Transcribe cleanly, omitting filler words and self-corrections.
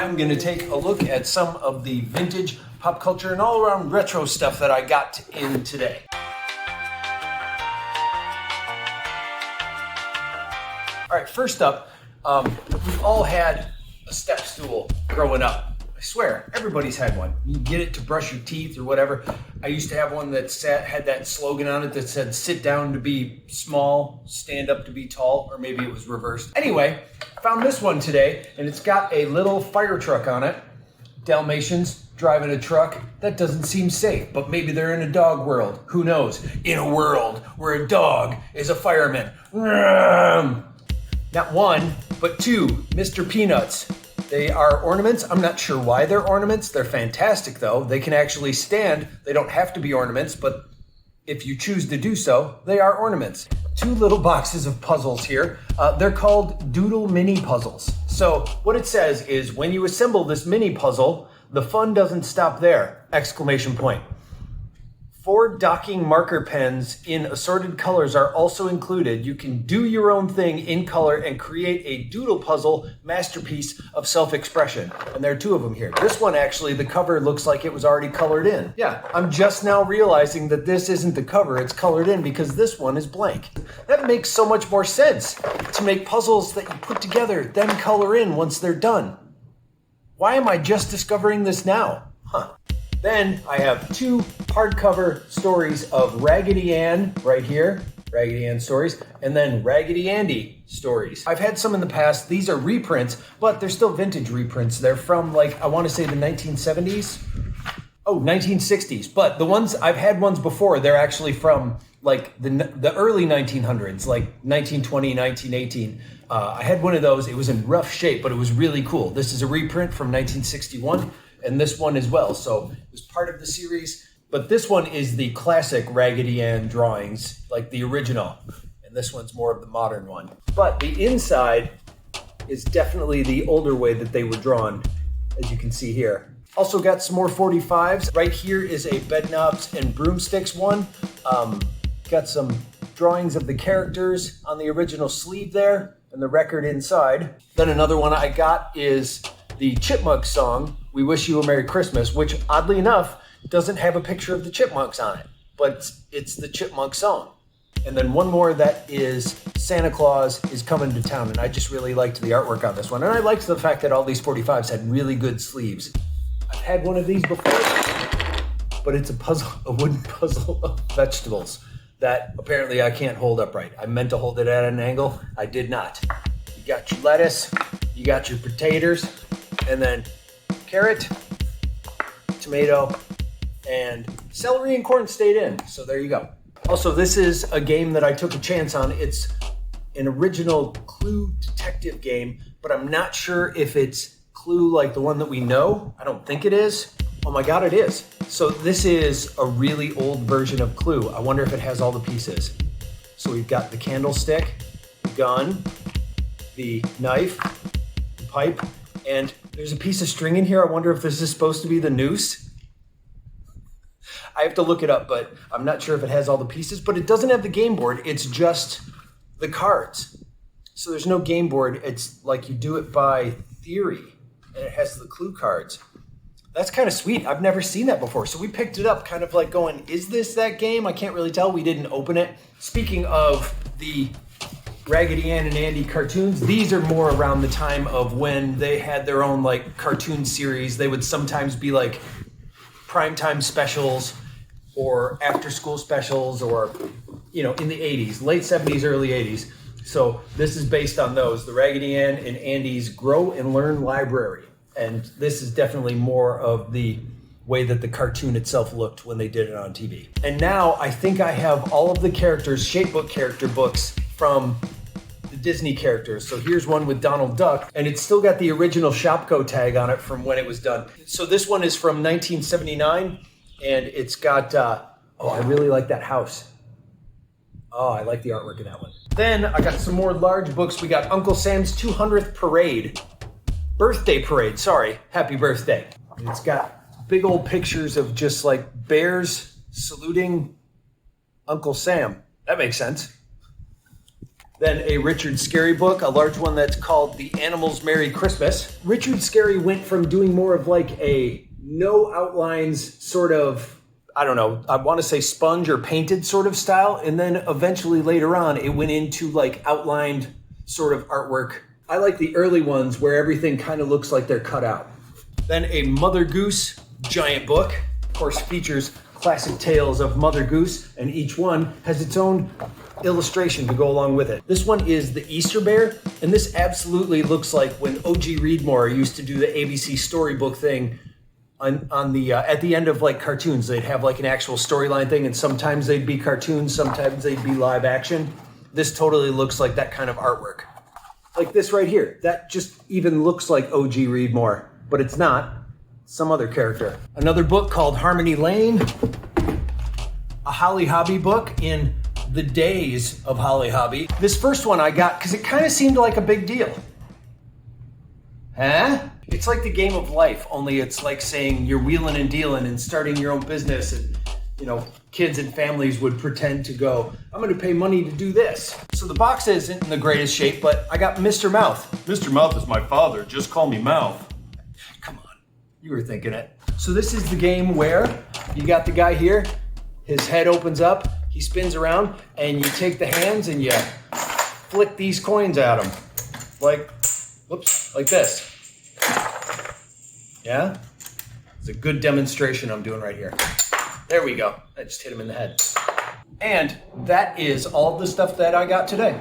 I'm going to take a look at some of the vintage pop culture and all around retro stuff that I got in today. All right, first up, we've all had a step stool growing up. I swear, everybody's had one. You get it to brush your teeth or whatever. I used to have one that had that slogan on it that said, sit down to be small, stand up to be tall, or maybe it was reversed. Anyway, I found this one today, and it's got a little fire truck on it. Dalmatians driving a truck. That doesn't seem safe, but maybe they're in a dog world. Who knows? In a world where a dog is a fireman. Not one, but two Mr. Peanuts. They are ornaments. I'm not sure why they're ornaments. They're fantastic, though. They can actually stand. They don't have to be ornaments, but if you choose to do so, they are ornaments. Two little boxes of puzzles here. They're called Doodle Mini Puzzles. So what it says is when you assemble this mini puzzle, the fun doesn't stop there! Exclamation point. 4 docking marker pens in assorted colors are also included. You can do your own thing in color and create a doodle puzzle masterpiece of self-expression. And there are 2 of them here. This one actually, the cover looks like it was already colored in. Yeah, I'm just now realizing that this isn't the cover, it's colored in because this one is blank. That makes so much more sense to make puzzles that you put together, then color in once they're done. Why am I just discovering this now? Then I have 2 hardcover stories of Raggedy Ann right here, Raggedy Ann stories, and then Raggedy Andy stories. I've had some in the past. These are reprints, but they're still vintage reprints. They're from I want to say the 1970s. Oh, 1960s. But the ones, I've had ones before, they're actually from the early 1900s, like 1920, 1918. I had one of those. It was in rough shape, but it was really cool. This is a reprint from 1961. And this one as well. So it was part of the series. But this one is the classic Raggedy Ann drawings, like the original. And this one's more of the modern one. But the inside is definitely the older way that they were drawn, as you can see here. Also got some more 45s. Right here is a Bedknobs and Broomsticks one. Got some drawings of the characters on the original sleeve there and the record inside. Then another one I got is the Chipmunk song, We Wish You a Merry Christmas, which oddly enough doesn't have a picture of the chipmunks on it, but it's the Chipmunk song. And then one more that is Santa Claus is Coming to Town, and I just really liked the artwork on this one. And I liked the fact that all these 45s had really good sleeves. I've had one of these before, but it's a wooden puzzle of vegetables that apparently I can't hold upright. I meant to hold it at an angle. I did not. You got your lettuce, you got your potatoes, and then carrot, tomato, and celery and corn stayed in. So there you go. Also, this is a game that I took a chance on. It's an original Clue detective game, but I'm not sure if it's Clue like the one that we know. I don't think it is. Oh my God, it is. So this is a really old version of Clue. I wonder if it has all the pieces. So we've got the candlestick, the gun, the knife, the pipe, and there's a piece of string in here. I wonder if this is supposed to be the noose. I have to look it up, but I'm not sure if it has all the pieces, but it doesn't have the game board. It's just the cards. So there's no game board. It's like you do it by theory, and it has the clue cards. That's kind of sweet. I've never seen that before. So we picked it up kind of like going, is this that game? I can't really tell. We didn't open it. Speaking of the Raggedy Ann and Andy cartoons, these are more around the time of when they had their own cartoon series. They would sometimes be primetime specials or after school specials or, in the 80s, late 70s, early 80s. So this is based on those, the Raggedy Ann and Andy's Grow and Learn Library. And this is definitely more of the way that the cartoon itself looked when they did it on TV. And now I think I have all of the characters, shapebook character books from the Disney characters. So here's one with Donald Duck, and it's still got the original Shopko tag on it from when it was done. So this one is from 1979, and it's got, I really like that house. Oh, I like the artwork in that one. Then I got some more large books. We got Uncle Sam's 200th birthday parade, happy birthday. And it's got big old pictures of just bears saluting Uncle Sam. That makes sense. Then a Richard Scarry book, a large one that's called The Animals Merry Christmas. Richard Scarry went from doing more of like a no outlines sort of, I don't know, I want to say sponge or painted sort of style. And then eventually later on, it went into like outlined sort of artwork. I like the early ones where everything kind of looks like they're cut out. Then a Mother Goose giant book, of course, features classic tales of Mother Goose, and each one has its own illustration to go along with it. This one is the Easter Bear, and this absolutely looks like when O.G. Readmore used to do the ABC storybook thing on the at the end of like cartoons. They'd have like an actual storyline thing, and sometimes they'd be cartoons, sometimes they'd be live action. This totally looks like that kind of artwork. Like this right here, that just even looks like O.G. Readmore, but it's not. Some other character. Another book called Harmony Lane, a Holly Hobby book in the days of Holly Hobby. This first one I got because it kind of seemed like a big deal. Huh? It's like the game of life, only it's like saying you're wheeling and dealing and starting your own business, and you know, kids and families would pretend to go, I'm gonna pay money to do this. So the box isn't in the greatest shape, but I got Mr. Mouth. Mr. Mouth is my father, just call me Mouth. Come on, you were thinking it. So this is the game where you got the guy here, his head opens up, he spins around, and you take the hands and you flick these coins at him. Like, whoops, like this. Yeah? It's a good demonstration I'm doing right here. There we go. I just hit him in the head. And that is all the stuff that I got today.